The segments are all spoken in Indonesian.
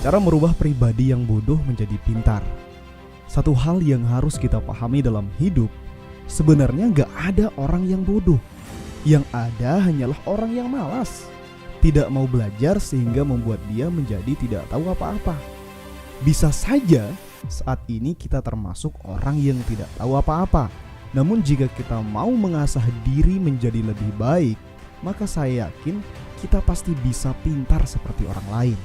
Cara merubah pribadi yang bodoh menjadi pintar. Satu hal yang harus kita pahami dalam hidup, sebenarnya gak ada orang yang bodoh. Yang ada hanyalah orang yang malas, tidak mau belajar sehingga membuat dia menjadi tidak tahu apa-apa. Bisa saja saat ini kita termasuk orang yang tidak tahu apa-apa. Namun jika kita mau mengasah diri menjadi lebih baik, maka saya yakin kita pasti bisa pintar seperti orang lain.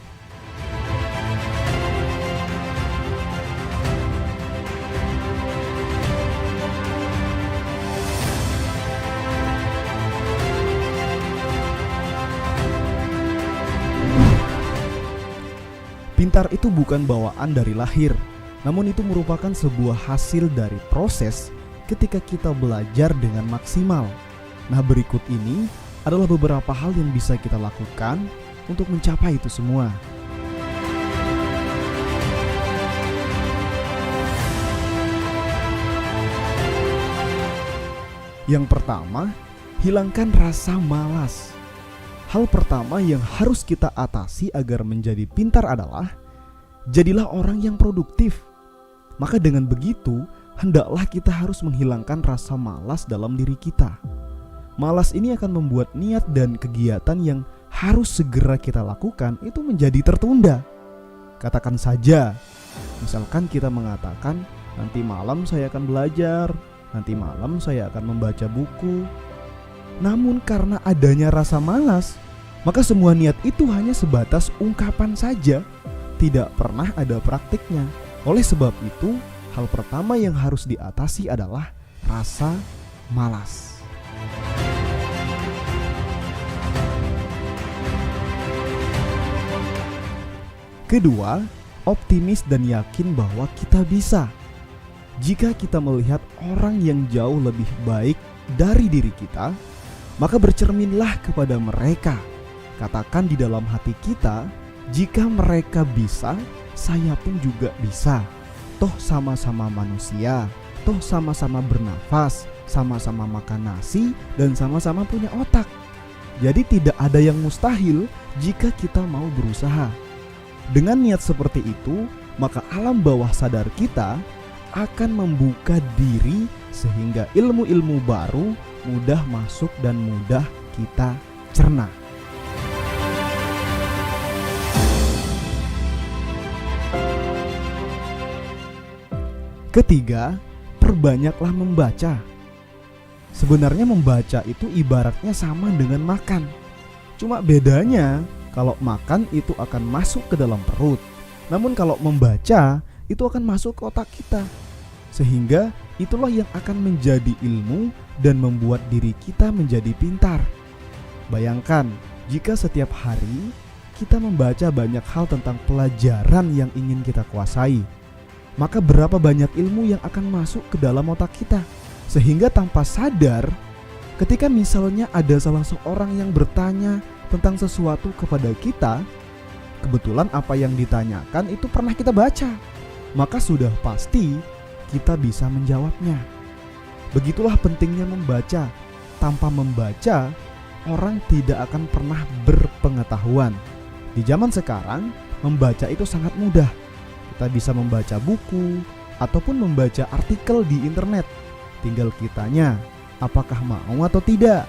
Pintar itu bukan bawaan dari lahir, namun itu merupakan sebuah hasil dari proses ketika kita belajar dengan maksimal. Nah, berikut ini adalah beberapa hal yang bisa kita lakukan untuk mencapai itu semua. Yang pertama, hilangkan rasa malas. Hal pertama yang harus kita atasi agar menjadi pintar adalah jadilah orang yang produktif. Maka dengan begitu, hendaklah kita harus menghilangkan rasa malas dalam diri kita. Malas ini akan membuat niat dan kegiatan yang harus segera kita lakukan itu menjadi tertunda. Katakan saja, misalkan kita mengatakan, nanti malam saya akan belajar, nanti malam saya akan membaca buku. Namun karena adanya rasa malas, maka semua niat itu hanya sebatas ungkapan saja, tidak pernah ada praktiknya. Oleh sebab itu, hal pertama yang harus diatasi adalah rasa malas. Kedua, optimis dan yakin bahwa kita bisa. Jika kita melihat orang yang jauh lebih baik dari diri kita, maka bercerminlah kepada mereka. Katakan di dalam hati kita, jika mereka bisa, saya pun juga bisa. Toh sama-sama manusia, toh sama-sama bernafas, sama-sama makan nasi, dan sama-sama punya otak. Jadi tidak ada yang mustahil jika kita mau berusaha. Dengan niat seperti itu, maka alam bawah sadar kita akan membuka diri sehingga ilmu-ilmu baru mudah masuk dan mudah kita cerna. Ketiga, perbanyaklah membaca. Sebenarnya membaca itu ibaratnya sama dengan makan. Cuma bedanya kalau makan itu akan masuk ke dalam perut. Namun kalau membaca itu akan masuk ke otak kita. Sehingga itulah yang akan menjadi ilmu dan membuat diri kita menjadi pintar. Bayangkan jika setiap hari kita membaca banyak hal tentang pelajaran yang ingin kita kuasai, maka berapa banyak ilmu yang akan masuk ke dalam otak kita. Sehingga tanpa sadar, ketika misalnya ada salah seorang yang bertanya tentang sesuatu kepada kita, kebetulan apa yang ditanyakan itu pernah kita baca, maka sudah pasti kita bisa menjawabnya. Begitulah pentingnya membaca. Tanpa membaca, orang tidak akan pernah berpengetahuan. Di zaman sekarang, membaca itu sangat mudah. Kita bisa membaca buku ataupun membaca artikel di internet. Tinggal kitanya, apakah mau atau tidak.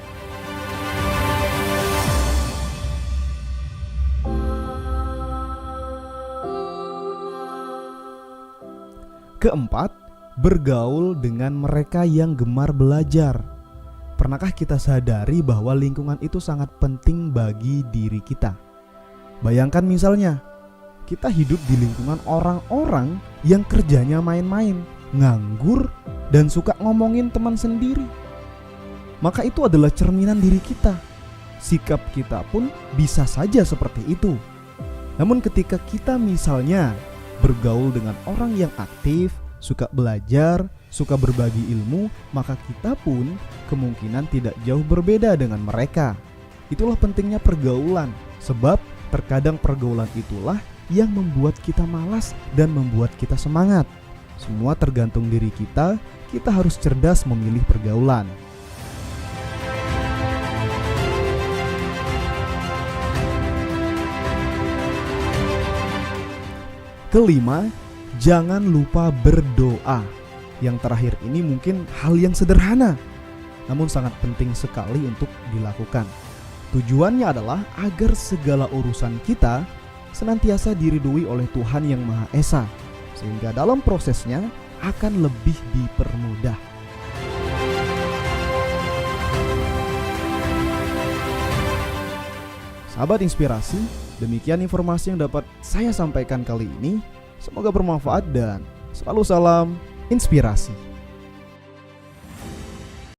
Keempat, bergaul dengan mereka yang gemar belajar. Pernahkah kita sadari bahwa lingkungan itu sangat penting bagi diri kita? Bayangkan misalnya, kita hidup di lingkungan orang-orang yang kerjanya main-main, nganggur, dan suka ngomongin teman sendiri. Maka itu adalah cerminan diri kita. Sikap kita pun bisa saja seperti itu. Namun ketika kita misalnya bergaul dengan orang yang aktif, suka belajar, suka berbagi ilmu, maka kita pun kemungkinan tidak jauh berbeda dengan mereka. Itulah pentingnya pergaulan, sebab terkadang pergaulan itulah yang membuat kita malas dan membuat kita semangat. Semua tergantung diri kita harus cerdas memilih pergaulan. Kelima, jangan lupa berdoa. Yang terakhir ini mungkin hal yang sederhana, namun sangat penting sekali untuk dilakukan. Tujuannya adalah agar segala urusan kita senantiasa diridhoi oleh Tuhan Yang Maha Esa, sehingga dalam prosesnya akan lebih dipermudah. Sahabat inspirasi, demikian informasi yang dapat saya sampaikan kali ini. Semoga bermanfaat dan selalu salam inspirasi.